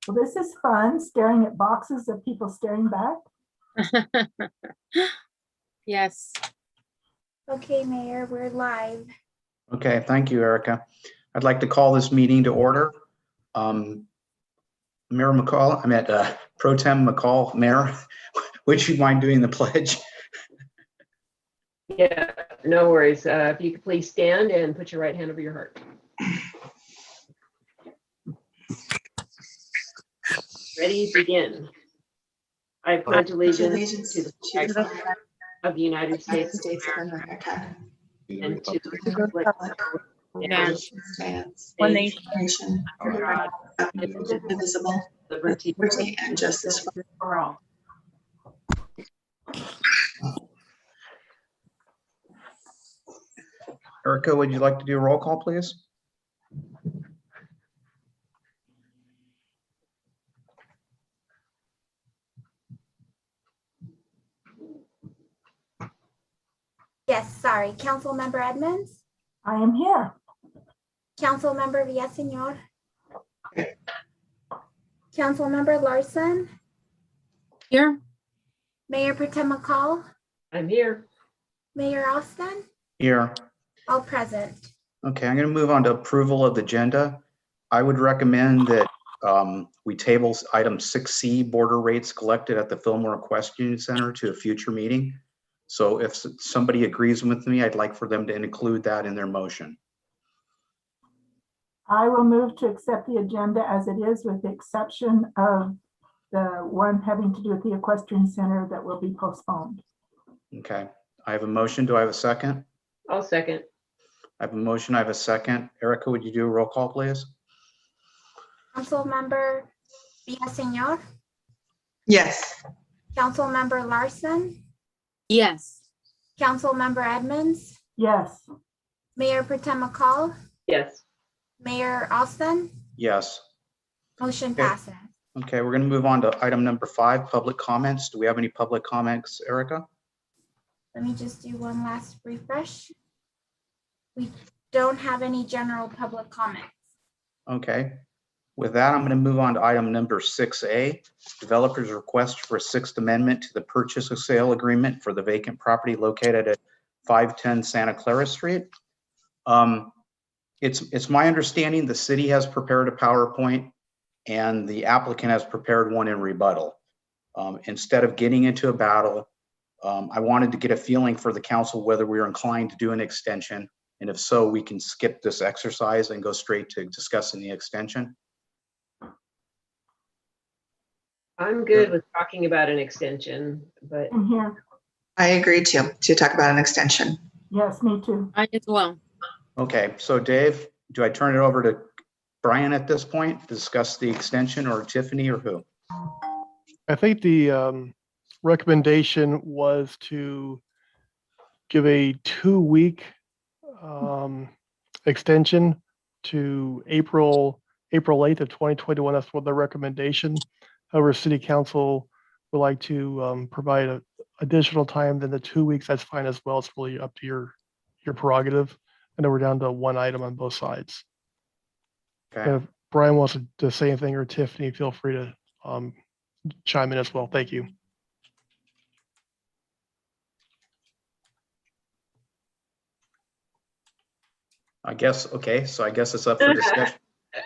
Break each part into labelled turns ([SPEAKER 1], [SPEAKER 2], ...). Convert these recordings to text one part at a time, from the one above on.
[SPEAKER 1] Well, this is fun, staring at boxes of people staring back.
[SPEAKER 2] Yes.
[SPEAKER 3] Okay, Mayor, we're live.
[SPEAKER 4] Okay, thank you, Erica. I'd like to call this meeting to order. Mayor McCall, I'm at Pro Tem McCall. Mayor, would you mind doing the pledge?
[SPEAKER 5] Yeah, no worries. If you could please stand and put your right hand over your heart. Ready, begin. I pledge allegiance to the flag of the United States of America and to the republic
[SPEAKER 2] One nation.
[SPEAKER 5] under God,
[SPEAKER 6] indivisible,
[SPEAKER 5] liberty,
[SPEAKER 6] liberty and justice
[SPEAKER 1] For all.
[SPEAKER 4] Erica, would you like to do a roll call, please?
[SPEAKER 3] Yes, sorry. Councilmember Edmonds,
[SPEAKER 1] I am here.
[SPEAKER 3] Councilmember Villaseñor, Councilmember Larson,
[SPEAKER 2] Here.
[SPEAKER 3] Mayor Pro Tem McCall,
[SPEAKER 5] I'm here.
[SPEAKER 3] Mayor Austin,
[SPEAKER 4] Here.
[SPEAKER 3] all present.
[SPEAKER 4] Okay, I'm going to move on to approval of the agenda. I would recommend that we table item 6C, border rates collected at the Fillmore Question Center, to a future meeting. So if somebody agrees with me, I'd like for them to include that in their motion.
[SPEAKER 1] I will move to accept the agenda as it is, with the exception of the one having to do with the Equestrian Center that will be postponed.
[SPEAKER 4] Okay, I have a motion. Do I have a second?
[SPEAKER 5] I'll second.
[SPEAKER 4] I have a motion. I have a second. Erica, would you do a roll call, please?
[SPEAKER 3] Councilmember Villaseñor,
[SPEAKER 6] Yes.
[SPEAKER 3] Councilmember Larson,
[SPEAKER 2] Yes.
[SPEAKER 3] Councilmember Edmonds,
[SPEAKER 1] Yes.
[SPEAKER 3] Mayor Pro Tem McCall,
[SPEAKER 5] Yes.
[SPEAKER 3] Mayor Austin,
[SPEAKER 4] Yes.
[SPEAKER 3] motion
[SPEAKER 4] Okay.
[SPEAKER 3] passes.
[SPEAKER 4] Okay, we're going to move on to item number 5, public comments. Do we have any public comments, Erica?
[SPEAKER 3] Let me just do one last refresh. We don't have any general public comments.
[SPEAKER 4] Okay. With that, I'm going to move on to item number 6A, developer's request for a 6th amendment to the purchase and sale agreement for the vacant property located at 510 Santa Clara Street. It's my understanding the city has prepared a PowerPoint and the applicant has prepared one in rebuttal. Instead of getting into a battle, I wanted to get a feeling for the council whether we are inclined to do an extension. And if so, we can skip this exercise and go straight to discussing the extension.
[SPEAKER 5] I'm good with talking about an extension, but
[SPEAKER 1] I'm here.
[SPEAKER 6] I agree to talk about an extension.
[SPEAKER 1] Yes, me too.
[SPEAKER 2] I as well.
[SPEAKER 4] Okay, so Dave, do I turn it over to Brian at this point to discuss the extension, or Tiffany, or who?
[SPEAKER 7] I think the recommendation was to give a 2-week extension to April 8th of 2021. That's what the recommendation. However, City Council would like to provide additional time than the 2 weeks. That's fine as well. It's really up to your prerogative. I know we're down to one item on both sides.
[SPEAKER 4] Okay,
[SPEAKER 7] If Brian wants to say anything, or Tiffany, feel free to chime in as well. Thank you.
[SPEAKER 4] I guess, okay, so I guess it's up for discussion.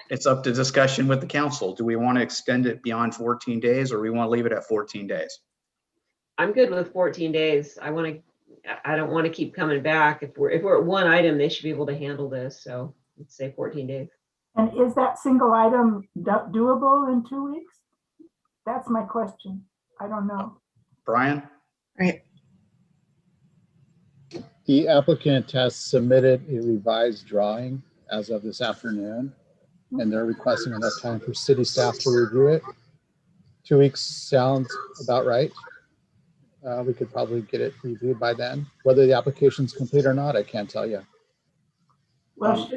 [SPEAKER 4] It's up to discussion with the council. Do we want to extend it beyond 14 days, or we want to leave it at 14 days?
[SPEAKER 5] I'm good with 14 days. I don't want to keep coming back. If we're at one item, they should be able to handle this. So let's say 14 days.
[SPEAKER 1] And is that single item doable in 2 weeks? That's my question. I don't know.
[SPEAKER 4] Brian?
[SPEAKER 6] Right.
[SPEAKER 8] The applicant has submitted a revised drawing as of this afternoon, and they're requesting enough time for city staff to review it. 2 weeks sounds about right. We could probably get it reviewed by then. Whether the application's complete or not, I can't tell you.
[SPEAKER 1] Well,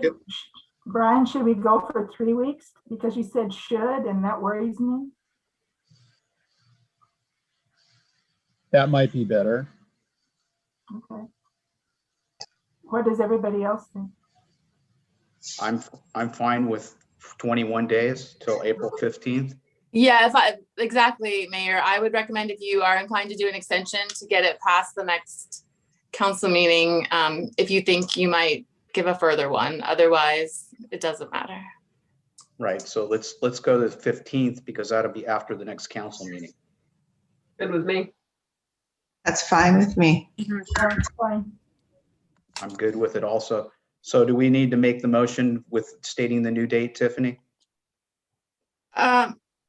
[SPEAKER 1] Brian, should we go for 3 weeks? Because you said should, and that worries me.
[SPEAKER 8] That might be better.
[SPEAKER 1] Okay. What does everybody else think?
[SPEAKER 4] I'm fine with 21 days till April 15th.
[SPEAKER 9] Yeah, exactly, Mayor. I would recommend if you are inclined to do an extension to get it past the next council meeting, if you think you might give a further one. Otherwise, it doesn't matter.
[SPEAKER 4] Right, so let's go to the 15th because that'll be after the next council meeting.
[SPEAKER 5] Good with me.
[SPEAKER 6] That's fine with me.
[SPEAKER 1] That's fine.
[SPEAKER 4] I'm good with it also. So do we need to make the motion with stating the new date, Tiffany?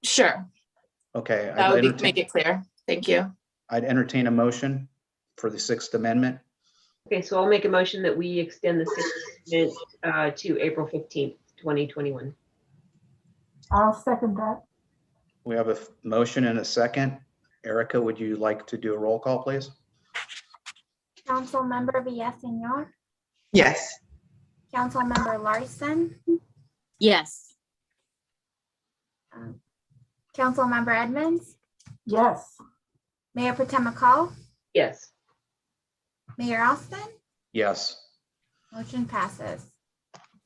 [SPEAKER 9] Sure,
[SPEAKER 4] Okay.
[SPEAKER 9] that would make it clear. Thank you.
[SPEAKER 4] I'd entertain a motion for the 6th Amendment.
[SPEAKER 5] Okay, so I'll make a motion that we extend the 6th Amendment to April 15th, 2021.
[SPEAKER 1] I'll second that.
[SPEAKER 4] We have a motion and a second. Erica, would you like to do a roll call, please?
[SPEAKER 3] Councilmember Villaseñor,
[SPEAKER 6] Yes.
[SPEAKER 3] Councilmember Larson,
[SPEAKER 2] Yes.
[SPEAKER 3] Councilmember Edmonds,
[SPEAKER 1] Yes.
[SPEAKER 3] Mayor Potem McCall,
[SPEAKER 5] Yes.
[SPEAKER 3] Mayor Austin,
[SPEAKER 4] Yes.
[SPEAKER 3] motion passes.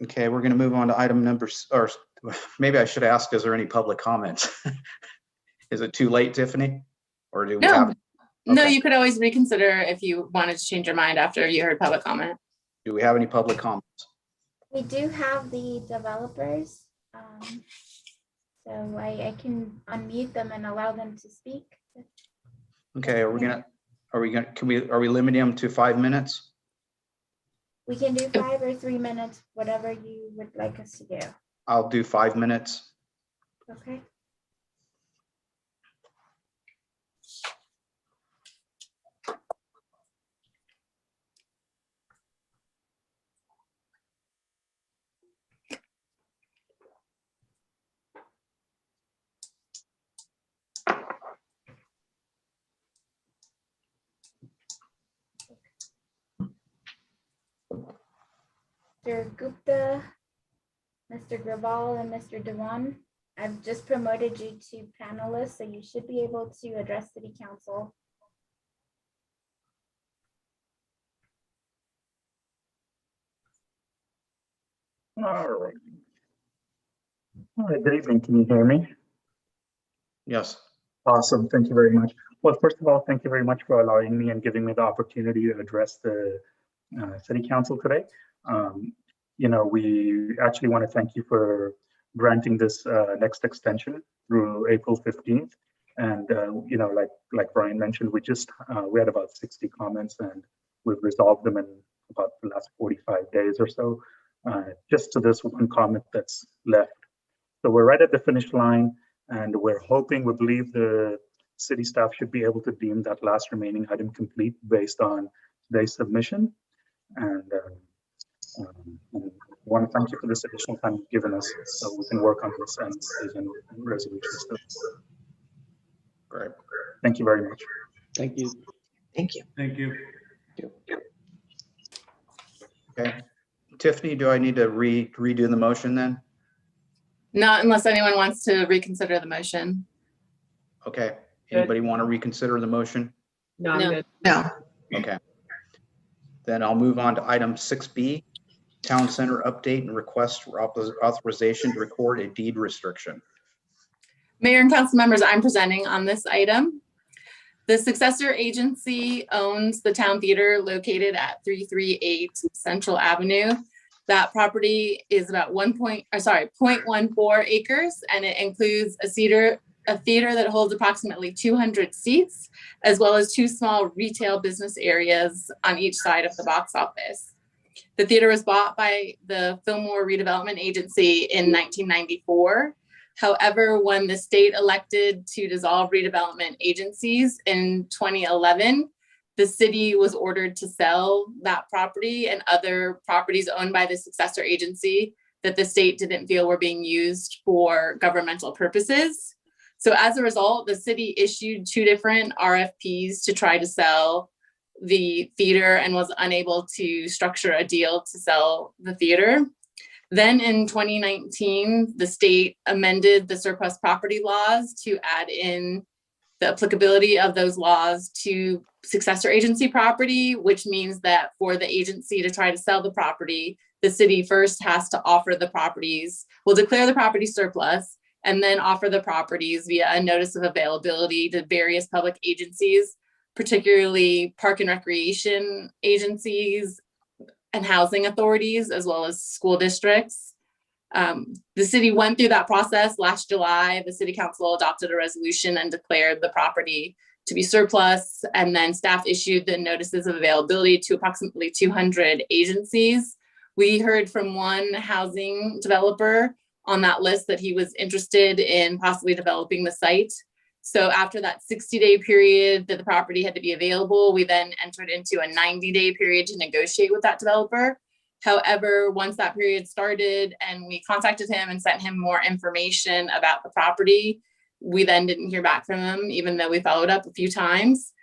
[SPEAKER 4] Okay, we're going to move on to item or maybe I should ask, is there any public comments? Is it too late, Tiffany? Or do we
[SPEAKER 9] No.
[SPEAKER 4] have,
[SPEAKER 9] No,
[SPEAKER 4] Okay.
[SPEAKER 9] you could always reconsider if you wanted to change your mind after you heard public comment.
[SPEAKER 4] do we have any public comments?
[SPEAKER 3] We do have the developers. So I can unmute them and allow them to speak.
[SPEAKER 4] Okay, are we limiting them to 5 minutes?
[SPEAKER 3] We can do 5 or 3 minutes, whatever you would like us to do.
[SPEAKER 4] I'll do 5 minutes.
[SPEAKER 3] Okay. Mr. Gupta, Mr. Graval, and Mr. Dewan, I've just promoted you to panelists, so you should be able to address City Council.
[SPEAKER 10] All right. All right, good evening. Can you hear me?
[SPEAKER 4] Yes.
[SPEAKER 10] Awesome. Thank you very much. Well, first of all, thank you very much for allowing me and giving me the opportunity to address the City Council today. We actually want to thank you for granting this next extension through April 15th. And, like Brian mentioned, we had about 60 comments and we've resolved them in about the last 45 days or so. Just to this one comment that's left. So we're right at the finish line and we believe the city staff should be able to deem that last remaining item complete based on today's submission. And want to thank you for this additional time you've given us so we can work on this and resolution stuff.
[SPEAKER 4] Great.
[SPEAKER 10] Thank you very much.
[SPEAKER 8] Thank you.
[SPEAKER 6] Thank you.
[SPEAKER 10] Thank you.
[SPEAKER 4] Okay. Tiffany, do I need to redo the motion then?
[SPEAKER 9] Not unless anyone wants to reconsider the motion.
[SPEAKER 4] Okay. Anybody want to reconsider the motion?
[SPEAKER 5] No, I'm
[SPEAKER 2] No.
[SPEAKER 5] good.
[SPEAKER 6] No.
[SPEAKER 4] Okay. Then I'll move on to item 6B, Town Center update and request for authorization to record a deed restriction.
[SPEAKER 9] Mayor and council members, I'm presenting on this item. The successor agency owns the town theater located at 338 Central Avenue. That property is about 0.14 acres, and it includes a theater that holds approximately 200 seats, as well as 2 small retail business areas on each side of the box office. The theater was bought by the Fillmore Redevelopment Agency in 1994. However, when the state elected to dissolve redevelopment agencies in 2011, the city was ordered to sell that property and other properties owned by the successor agency that the state didn't feel were being used for governmental purposes. So as a result, the city issued 2 different RFPs to try to sell the theater and was unable to structure a deal to sell the theater. Then in 2019, the state amended the surplus property laws to add in the applicability of those laws to successor agency property, which means that for the agency to try to sell the property, the city first has to offer the properties, will declare the property surplus, and then offer the properties via a notice of availability to various public agencies, particularly park and recreation agencies and housing authorities, as well as school districts. The city went through that process last July. The city council adopted a resolution and declared the property to be surplus, and then staff issued the notices of availability to approximately 200 agencies. We heard from one housing developer on that list that he was interested in possibly developing the site. So after that 60-day period that the property had to be available, we then entered into a 90-day period to negotiate with that developer. However, once that period started and we contacted him and sent him more information about the property, we then didn't hear back from him, even though we followed up a few times.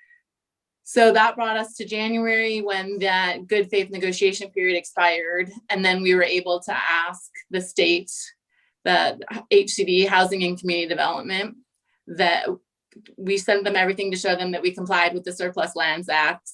[SPEAKER 9] So that brought us to January, when that good faith negotiation period expired. And then we were able to ask the state, the HCD, Housing and Community Development, that we sent them everything to show them that we complied with the Surplus Lands Act.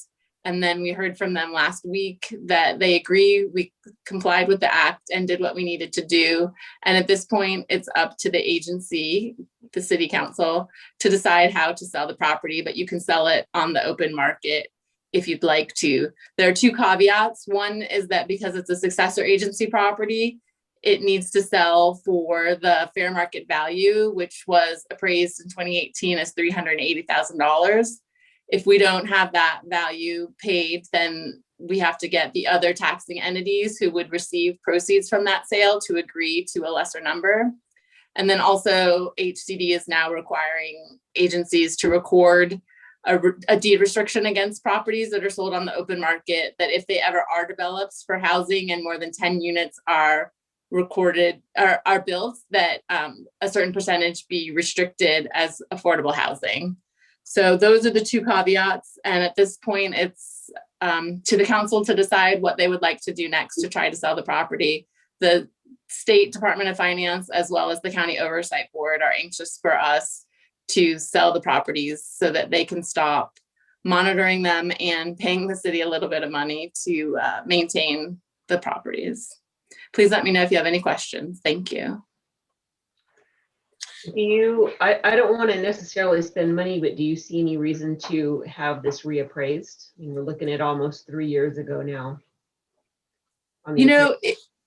[SPEAKER 9] And then we heard from them last week that they agree we complied with the act and did what we needed to do. And at this point, it's up to the agency, the city council, to decide how to sell the property, but you can sell it on the open market if you'd like to. There are two caveats. One is that because it's a successor agency property, it needs to sell for the fair market value, which was appraised in 2018 as $380,000. If we don't have that value paid, then we have to get the other taxing entities who would receive proceeds from that sale to agree to a lesser number. And then also HCD is now requiring agencies to record a deed restriction against properties that are sold on the open market, that if they ever are developed for housing and more than 10 units are recorded, are built, that a certain percentage be restricted as affordable housing. So those are the two caveats. And at this point, it's to the council to decide what they would like to do next to try to sell the property. The State Department of Finance, as well as the County Oversight Board, are anxious for us to sell the properties so that they can stop monitoring them and paying the city a little bit of money to maintain the properties. Please let me know if you have any questions. Thank you.
[SPEAKER 5] Do you, I don't want to necessarily spend money, but do you see any reason to have this reappraised? I mean, we're looking at almost 3 years ago now.
[SPEAKER 9] You know,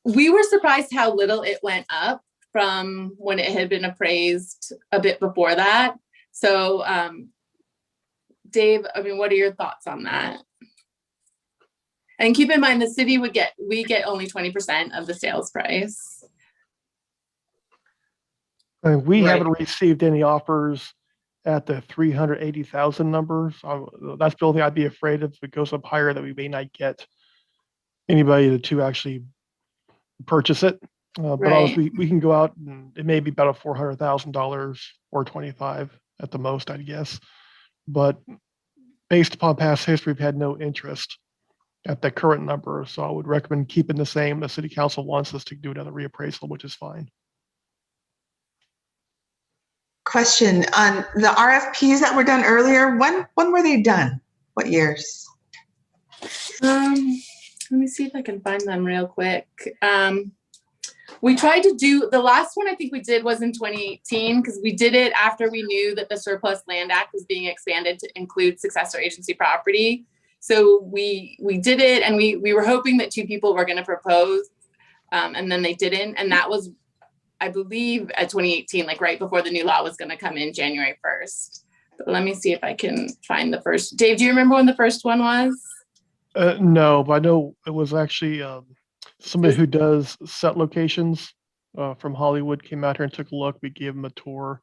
[SPEAKER 9] we were surprised how little it went up from when it had been appraised a bit before that. So, Dave, I mean, what are your thoughts on that? And keep in mind, the city we get only 20% of the sales price.
[SPEAKER 7] And we
[SPEAKER 5] Right.
[SPEAKER 7] haven't received any offers at the 380,000 number. So that's the only thing I'd be afraid of. If it goes up higher, that we may not get anybody to actually purchase it. But
[SPEAKER 9] Right.
[SPEAKER 7] obviously we can go out and it may be about a $400,000 or 25 at the most, I'd guess. But based upon past history, we've had no interest at the current number. So I would recommend keeping the same. The city council wants us to do another reappraisal, which is fine.
[SPEAKER 6] Question on the RFPs that were done earlier. When were they done? What years?
[SPEAKER 9] Let me see if I can find them real quick. We tried to do, the last one I think we did was in 2018, because we did it after we knew that the Surplus Land Act was being expanded to include successor agency property. So we did it, and we were hoping that 2 people were going to propose, and then they didn't. And that was, I believe, at 2018, like right before the new law was going to come in January 1st. But let me see if I can find the first. Dave, do you remember when the first one was?
[SPEAKER 7] No, but I know it was actually somebody who does set locations from Hollywood came out here and took a look. We gave them a tour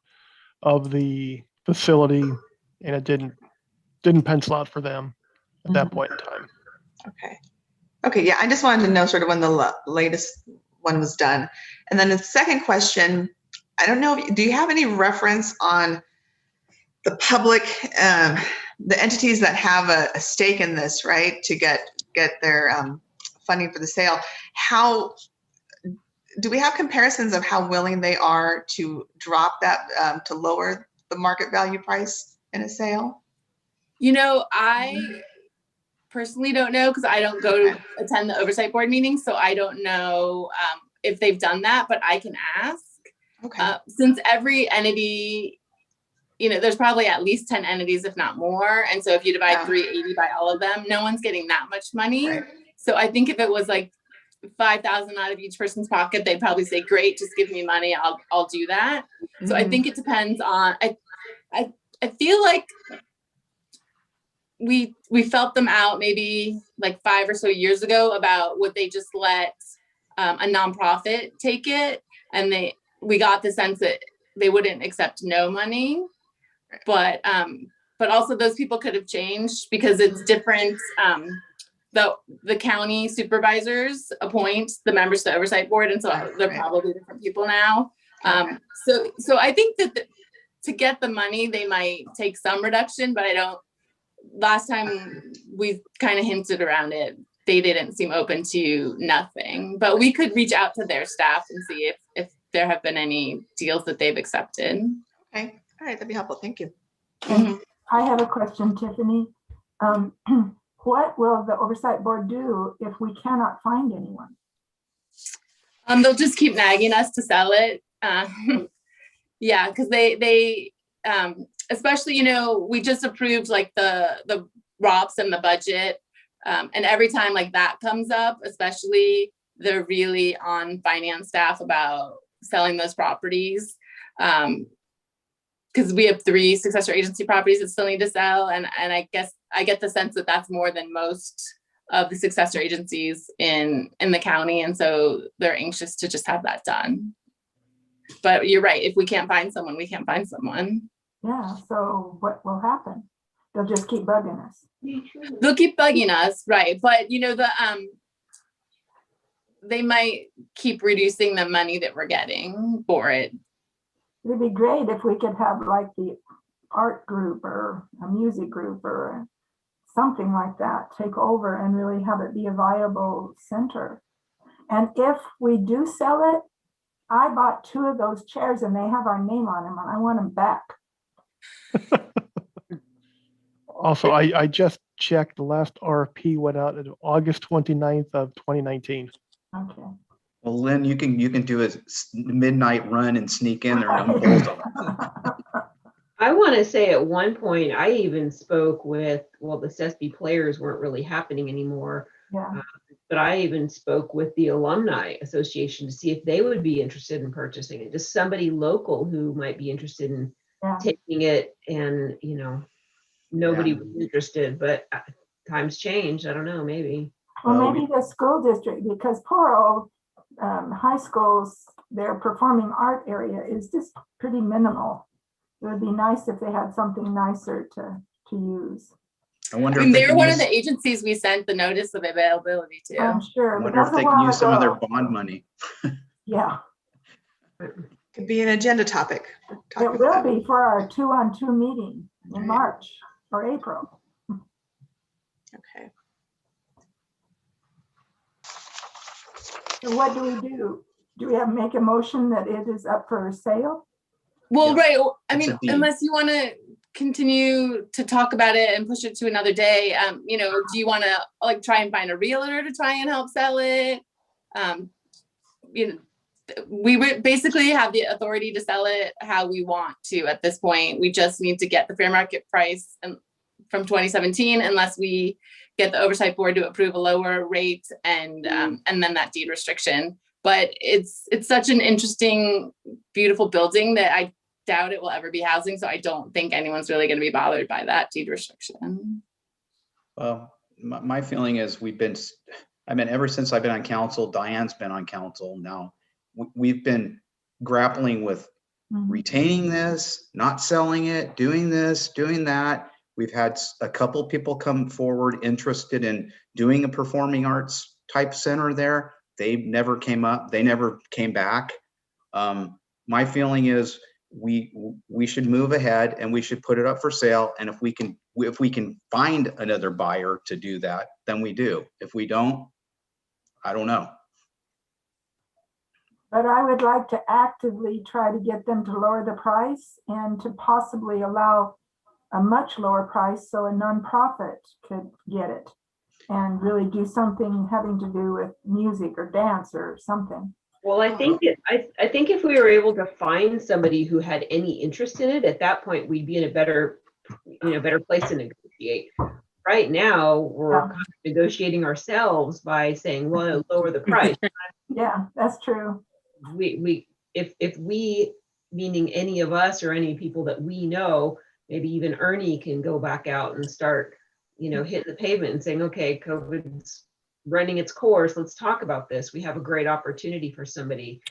[SPEAKER 7] of the facility, and it didn't pencil out for them at that point in time.
[SPEAKER 6] Okay. Okay. Yeah. I just wanted to know sort of when the latest one was done. And then the second question, I don't know, do you have any reference on the public, the entities that have a stake in this, right, to get their funding for the sale? How do we have comparisons of how willing they are to drop that, to lower the market value price in a sale?
[SPEAKER 9] You know, I personally don't know, because I don't go to attend the oversight board meetings, so I don't know if they've done that, but I can ask.
[SPEAKER 6] Okay.
[SPEAKER 9] Since every entity, there's probably at least 10 entities, if not more. And so if you divide
[SPEAKER 6] Yeah.
[SPEAKER 9] 380 by all of them, no one's getting that much money.
[SPEAKER 6] Right.
[SPEAKER 9] So I think if it was like 5,000 out of each person's pocket, they'd probably say, great, just give me money. I'll do that. So I think it depends on, I feel like we felt them out maybe like 5 or so years ago about would they just let a nonprofit take it, and we got the sense that they wouldn't accept no money, but also those people could have changed because it's different. The county supervisors appoint the members to the oversight board, and so they're probably different people now. So I think that to get the money, they might take some reduction, but last time we kind of hinted around it, they didn't seem open to nothing, but we could reach out to their staff and see if there have been any deals that they've accepted.
[SPEAKER 6] Okay. All right. That'd be helpful. Thank you.
[SPEAKER 1] I have a question, Tiffany. What will the oversight board do if we cannot find anyone?
[SPEAKER 9] They'll just keep nagging us to sell it. Yeah, because they especially, we just approved like the ROPS and the budget. And every time like that comes up, especially they're really on finance staff about selling those properties. Because we have 3 successor agency properties that still need to sell. And I guess I get the sense that that's more than most of the successor agencies in the county. And so they're anxious to just have that done. But you're right. If we can't find someone, we can't find someone.
[SPEAKER 1] Yeah, so what will happen? They'll just keep bugging us.
[SPEAKER 9] They'll keep bugging us, right? But they might keep reducing the money that we're getting for it.
[SPEAKER 1] It'd be great if we could have like the art group or a music group or something like that take over and really have it be a viable center. And if we do sell it, I bought 2 of those chairs and they have our name on them and I want them back.
[SPEAKER 7] Also, I just checked, the last RFP went out on August 29th of 2019.
[SPEAKER 1] Okay.
[SPEAKER 4] Well, Lynn, you can do a midnight run and sneak in there. No one pulls on it.
[SPEAKER 5] I want to say at one point, I even spoke with, well, the CESB players weren't really happening anymore.
[SPEAKER 1] Yeah.
[SPEAKER 5] But I even spoke with the Alumni Association to see if they would be interested in purchasing it. Just somebody local who might be interested in taking it, and nobody was interested. But times change. I don't know. Maybe.
[SPEAKER 1] Well, maybe the school district, because poor old high schools, their performing art area is just pretty minimal. It would be nice if they had something nicer to use.
[SPEAKER 4] I wonder
[SPEAKER 9] I
[SPEAKER 4] if
[SPEAKER 9] they're one of the agencies we sent the notice of availability to.
[SPEAKER 1] I'm sure.
[SPEAKER 4] I wonder if they can use some of their bond money.
[SPEAKER 1] Yeah.
[SPEAKER 6] Could be an agenda topic.
[SPEAKER 1] It will be for our 2-on-2 meeting in March or April.
[SPEAKER 6] Okay.
[SPEAKER 1] So what do we do? Do we have to make a motion that it is up for sale?
[SPEAKER 9] Well,
[SPEAKER 4] Yeah.
[SPEAKER 9] right. I
[SPEAKER 4] It's
[SPEAKER 9] mean,
[SPEAKER 4] a deed.
[SPEAKER 9] unless you want to continue to talk about it and push it to another day, do you want to like try and find a realtor to try and help sell it? We would basically have the authority to sell it how we want to at this point. We just need to get the fair market price from 2017, unless we get the oversight board to approve a lower rate and then that deed restriction. But it's such an interesting, beautiful building that I doubt it will ever be housing. So I don't think anyone's really going to be bothered by that deed restriction.
[SPEAKER 4] My feeling is ever since I've been on council, Diane's been on council now, we've been grappling with retaining this, not selling it, doing this, doing that. We've had a couple people come forward interested in doing a performing arts type center there. They never came up. They never came back. My feeling is we should move ahead and we should put it up for sale. And if we can find another buyer to do that, then we do. If we don't, I don't know.
[SPEAKER 1] But I would like to actively try to get them to lower the price and to possibly allow a much lower price so a nonprofit could get it and really do something having to do with music or dance or something.
[SPEAKER 5] Well, I think I think if we were able to find somebody who had any interest in it, at that point we'd be in a better place to negotiate. Right now, we're kind of negotiating ourselves by saying, well, lower the price.
[SPEAKER 1] Yeah, that's true.
[SPEAKER 5] If we, meaning any of us or any people that we know, maybe even Ernie can go back out and start, hitting the pavement and saying, okay, COVID's running its course. Let's talk about this. We have a great opportunity for somebody.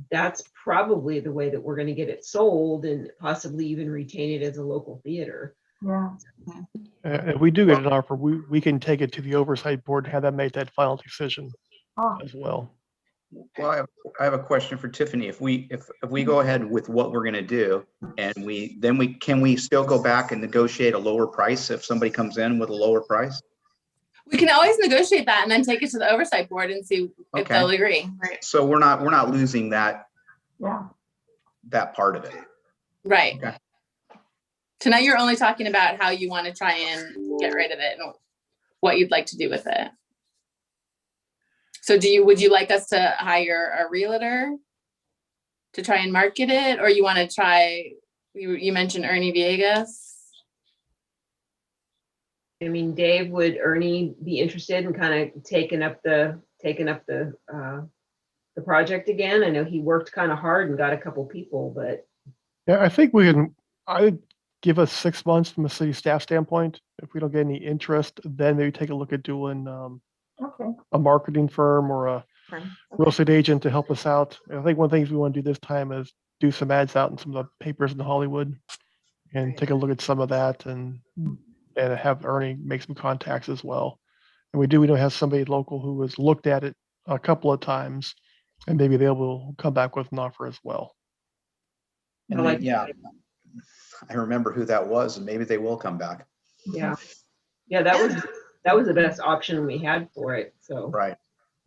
[SPEAKER 5] That's probably the way that we're going to get it sold and possibly even retain it as a local theater.
[SPEAKER 1] Yeah.
[SPEAKER 7] If we do get an offer, we can take it to the oversight board and have them make that final decision as well.
[SPEAKER 4] Well, I have a question for Tiffany. If we go ahead with what we're going to do, and can we still go back and negotiate a lower price if somebody comes in with a lower price?
[SPEAKER 9] We can always negotiate that and then take it to the oversight board and see if they'll agree.
[SPEAKER 6] Right.
[SPEAKER 4] So we're not losing that part of it.
[SPEAKER 9] Right.
[SPEAKER 4] Okay.
[SPEAKER 9] Tonight you're only talking about how you want to try and get rid of it and what you'd like to do with it. So would you like us to hire a realtor to try and market it, or you want to try, you mentioned Ernie Villegas?
[SPEAKER 5] I mean, Dave, would Ernie be interested in kind of taking up the project again? I know he worked kind of hard and got a couple people, but
[SPEAKER 7] Yeah, I think I would give us 6 months from a city staff standpoint. If we don't get any interest, then maybe take a look at doing a marketing firm or a real estate agent to help us out. And I think one of the things we want to do this time is do some ads out in some of the papers in Hollywood and take a look at some of that and have Ernie make some contacts as well. And we don't have somebody local who has looked at it a couple of times, and maybe they will come back with an offer as well.
[SPEAKER 4] And I remember who that was, and maybe they will come back.
[SPEAKER 5] Yeah, that was the best option we had for it. So
[SPEAKER 4] right.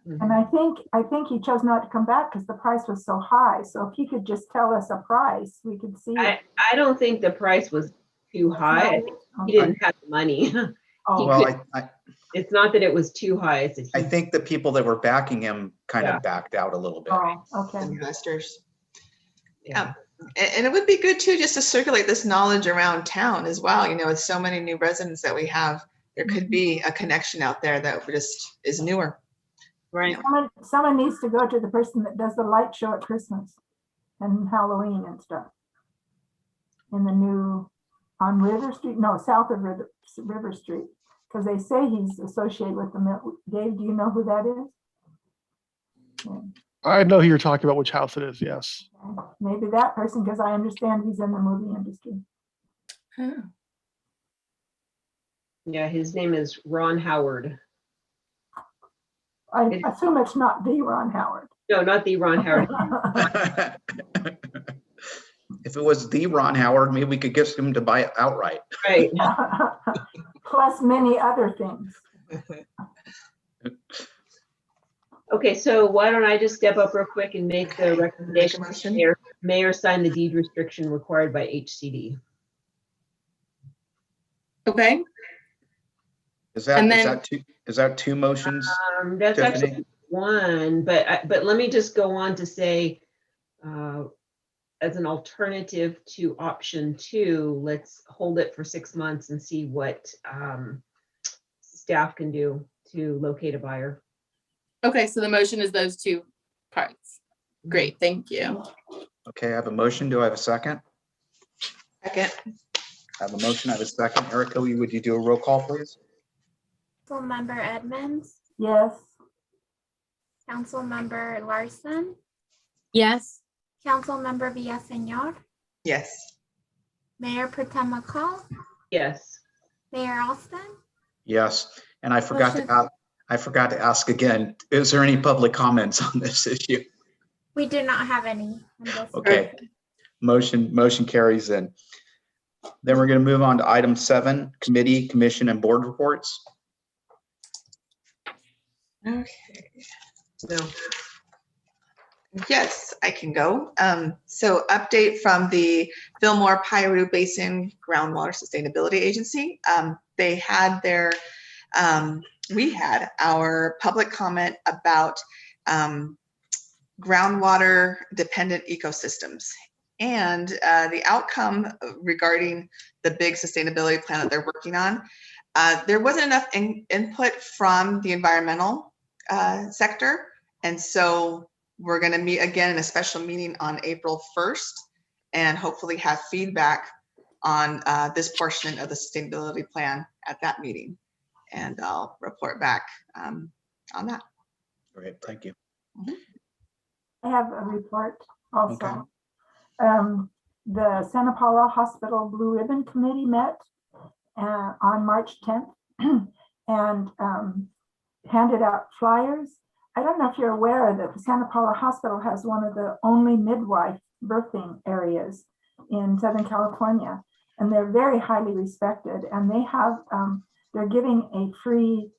[SPEAKER 1] And I think he chose not to come back because the price was so high. So if he could just tell us a price, we could see.
[SPEAKER 5] I don't think the price was too high. I think he didn't have the money. It's not that it was too high.
[SPEAKER 4] I think the people that were backing him kind of backed out a little bit.
[SPEAKER 1] Oh, okay.
[SPEAKER 6] Investors. Yeah. And it would be good too, just to circulate this knowledge around town as well. With so many new residents that we have, there could be a connection out there that just is newer.
[SPEAKER 5] Right.
[SPEAKER 1] Someone needs to go to the person that does the light show at Christmas and Halloween and stuff. In the new, on River Street, no, south of River Street, because they say he's associated with the, Dave, do you know who that is? Yeah.
[SPEAKER 7] I know who you're talking about, which house it is, yes.
[SPEAKER 1] Maybe that person, because I understand he's in the movie industry.
[SPEAKER 5] Yeah, his name is Ron Howard.
[SPEAKER 1] I assume it's not the Ron Howard.
[SPEAKER 5] No, not the Ron Howard.
[SPEAKER 4] If it was the Ron Howard, maybe we could get him to buy it outright.
[SPEAKER 5] Right.
[SPEAKER 1] Plus many other things.
[SPEAKER 5] Okay, so why don't I just step up real quick and make the recommendation. Mayor sign the deed restriction required by HCD.
[SPEAKER 9] Okay.
[SPEAKER 4] Is that two motions?
[SPEAKER 5] That's
[SPEAKER 4] Tiffany?
[SPEAKER 5] actually one, but let me just go on to say, as an alternative to option 2, let's hold it for 6 months and see what staff can do to locate a buyer.
[SPEAKER 9] Okay, so the motion is those 2 parts. Great, thank you.
[SPEAKER 4] Okay, I have a motion. Do I have a second?
[SPEAKER 6] Second.
[SPEAKER 4] I have a motion. I have a second. Erica, would you do a roll call, please?
[SPEAKER 3] Councilmember Edmonds,
[SPEAKER 1] Yes.
[SPEAKER 3] Councilmember Larson,
[SPEAKER 2] Yes.
[SPEAKER 3] Councilmember Villaseñor,
[SPEAKER 6] Yes.
[SPEAKER 3] Mayor Pro Tem McCall,
[SPEAKER 5] Yes.
[SPEAKER 3] Mayor Alston.
[SPEAKER 4] Yes. And I forgot to ask again, is there any public comments on this issue?
[SPEAKER 3] We do not have any. On this.
[SPEAKER 4] Okay. Motion carries in. Then we're going to move on to item 7, committee, commission, and board reports.
[SPEAKER 6] Okay. So, yes, I can go. So update from the Fillmore Piru Basin Groundwater Sustainability Agency. They had we had our public comment about groundwater dependent ecosystems. And the outcome regarding the big sustainability plan that they're working on, there wasn't enough input from the environmental sector. And so we're going to meet again in a special meeting on April 1st and hopefully have feedback on this portion of the sustainability plan at that meeting. And I'll report back on that.
[SPEAKER 4] Great, thank you.
[SPEAKER 1] I have a report also.
[SPEAKER 4] Okay.
[SPEAKER 1] The Santa Paula Hospital Blue Ribbon Committee met on March 10th and handed out flyers. I don't know if you're aware that the Santa Paula Hospital has one of the only midwife birthing areas in Southern California, and they're very highly respected. And they have, they're giving a free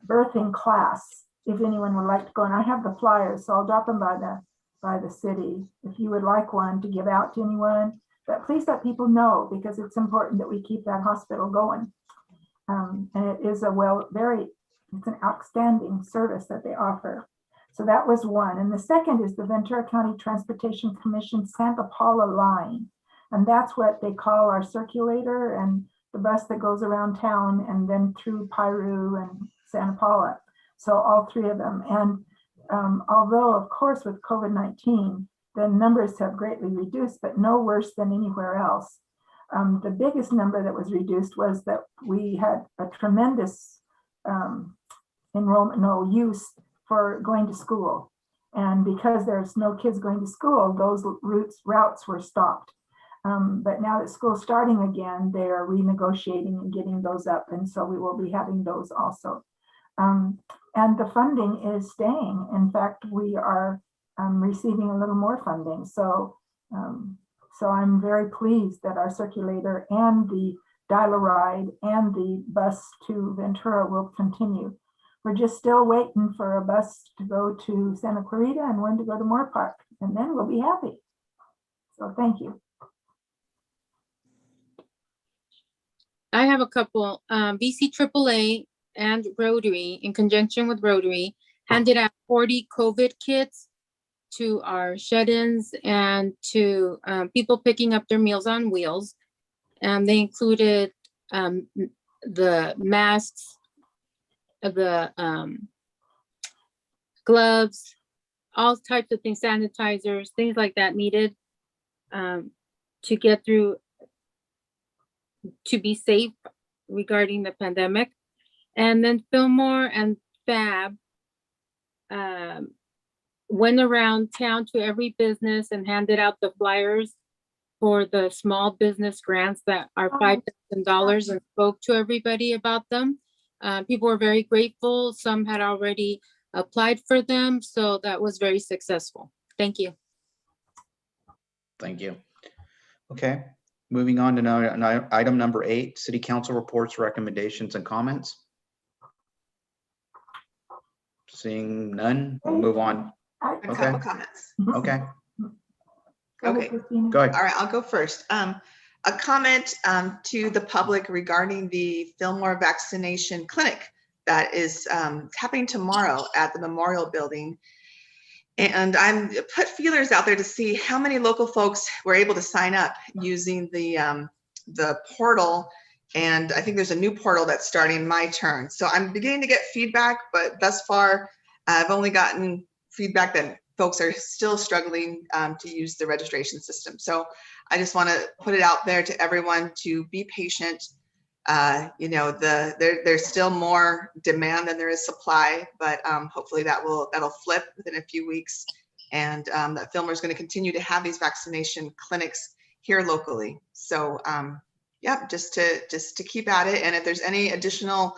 [SPEAKER 1] birthing class if anyone would like to go. And I have the flyers, so I'll drop them by the city if you would like one to give out to anyone. But please let people know, because it's important that we keep that hospital going. And it is it's an outstanding service that they offer. So that was one. And the second is the Ventura County Transportation Commission Santa Paula line. And that's what they call our circulator and the bus that goes around town and then through Piru and Santa Paula. So all three of them. And although, of course, with COVID-19, the numbers have greatly reduced, but no worse than anywhere else. The biggest number that was reduced was that we had a tremendous use for going to school. And because there's no kids going to school, those routes were stopped. But now that school's starting again, they are renegotiating and getting those up. And so we will be having those also. And the funding is staying. In fact, we are receiving a little more funding. So, so I'm very pleased that our circulator and the dial-a-ride and the bus to Ventura will continue. We're just still waiting for a bus to go to Santa Clarita and one to go to Moore Park, and then we'll be happy. So thank you.
[SPEAKER 2] I have a couple. BC AAA and Rotary, in conjunction with Rotary, handed out 40 COVID kits to our shut-ins and to people picking up their Meals on Wheels. They included the masks, the gloves, all types of things, sanitizers, things like that needed to get through, to be safe regarding the pandemic. And then Fillmore and Fab went around town to every business and handed out the flyers for the small business grants that are $5,000 and spoke to everybody about them. People were very grateful. Some had already applied for them. So that was very successful. Thank you.
[SPEAKER 4] Thank you. Okay, moving on to item number 8, City Council reports, recommendations, and comments. Seeing none, we'll move on.
[SPEAKER 6] A couple comments.
[SPEAKER 4] Okay.
[SPEAKER 6] Okay.
[SPEAKER 4] Go ahead.
[SPEAKER 6] All right, I'll go first. A comment to the public regarding the Fillmore vaccination clinic that is happening tomorrow at the Memorial Building. And I'm put feelers out there to see how many local folks were able to sign up using the portal. And I think there's a new portal that's starting my turn. So I'm beginning to get feedback, but thus far, I've only gotten feedback that folks are still struggling to use the registration system. So I just want to put it out there to everyone to be patient. You know, there's still more demand than there is supply, but hopefully that'll flip within a few weeks, and that Fillmore is going to continue to have these vaccination clinics here locally. So yeah, just to keep at it, and if there's any additional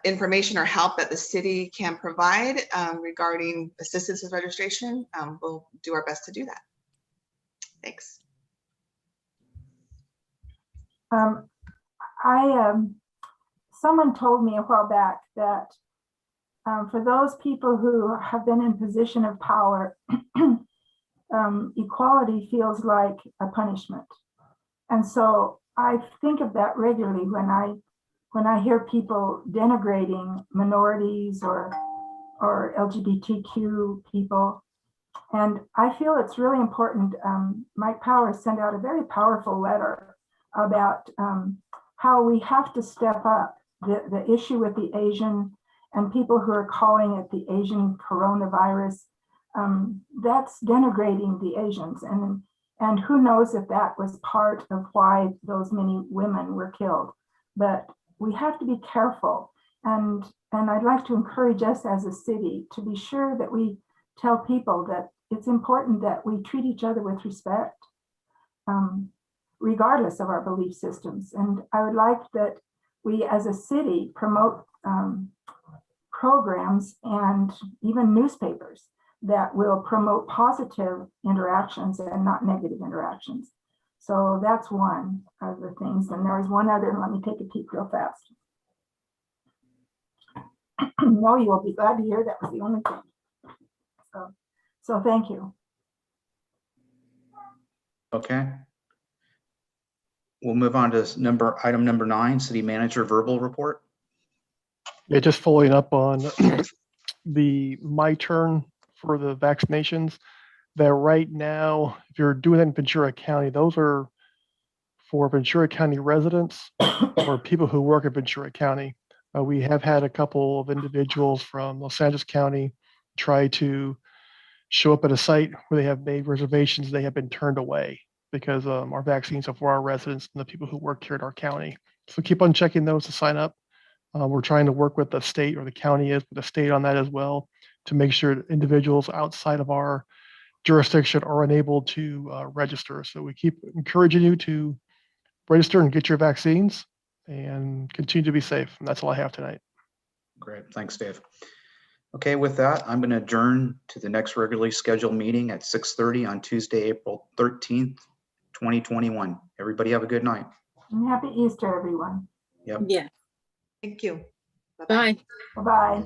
[SPEAKER 6] information or help that the city can provide regarding assistance with registration, we'll do our best to do that. Thanks.
[SPEAKER 1] Someone told me a while back that for those people who have been in position of power, equality feels like a punishment. And so I think of that regularly when I hear people denigrating minorities or or LGBTQ people. And I feel it's really important. Mike Powers sent out a very powerful letter about how we have to step up the issue with the Asian and people who are calling it the Asian coronavirus. That's denigrating the Asians. And who knows if that was part of why those many women were killed. But we have to be careful. And I'd like to encourage us as a city to be sure that we tell people that it's important that we treat each other with respect, regardless of our belief systems. And I would like that we as a city promote programs and even newspapers that will promote positive interactions and not negative interactions. So that's one of the things. And there was one other, let me take a peek real fast. No, you will be glad to hear that was the only thing. So thank you.
[SPEAKER 4] Okay. We'll move on to item number 9, city manager verbal report.
[SPEAKER 7] Yeah, just following up on my turn for the vaccinations, that right now, if you're doing that in Ventura County, those are for Ventura County residents or people who work in Ventura County. We have had a couple of individuals from Los Angeles County try to show up at a site where they have made reservations. They have been turned away because our vaccines are for our residents and the people who work here at our county. So keep on checking those to sign up. We're trying to work with the state, or the county is with the state on that as well, to make sure that individuals outside of our jurisdiction are unable to register. So we keep encouraging you to register and get your vaccines and continue to be safe. And that's all I have tonight.
[SPEAKER 4] Great. Thanks, Dave. Okay, with that, I'm going to adjourn to the next regularly scheduled meeting at 6:30 on Tuesday, April 13th, 2021. Everybody have a good night.
[SPEAKER 1] And happy Easter, everyone.
[SPEAKER 4] Yep.
[SPEAKER 2] Yeah.
[SPEAKER 6] Thank you.
[SPEAKER 2] Bye.
[SPEAKER 1] Bye-bye.